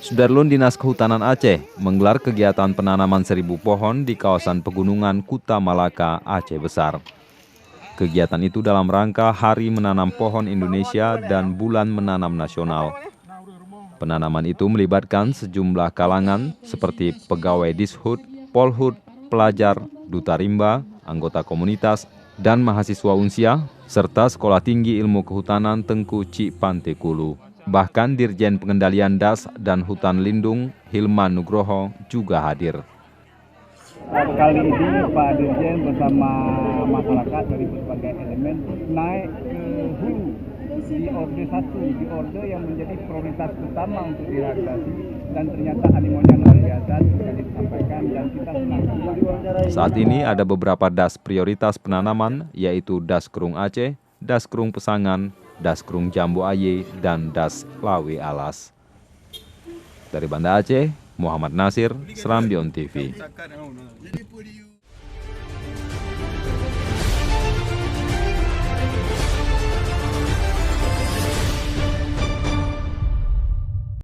Sudarlun Dinas Kehutanan Aceh menggelar kegiatan penanaman 1.000 pohon di kawasan pegunungan Kuta Malaka, Aceh Besar. Kegiatan itu dalam rangka Hari Menanam Pohon Indonesia dan Bulan Menanam Nasional. Penanaman itu melibatkan sejumlah kalangan seperti pegawai Dishub, Polhut, pelajar, duta rimba, anggota komunitas, dan mahasiswa Unsia, serta Sekolah Tinggi Ilmu Kehutanan Tengku Cik Pantekulu. Bahkan Dirjen Pengendalian Das dan Hutan Lindung, Hilman Nugroho, juga hadir. Kali ini Pak Dirjen bersama masyarakat dari berbagai elemen naik ke hulu di orde 1, di orde yang menjadi prioritas utama untuk direhabilitasi, dan ternyata animonya luar biasa sudah disampaikan dan kita senang. Saat ini ada beberapa das prioritas penanaman, yaitu Das Kerung Aceh, Das Kerung Pesangan, Das Kerung Jambu Aye, dan Das Lawe Alas. Dari Banda Aceh, Muhammad Nasir, Serambion TV.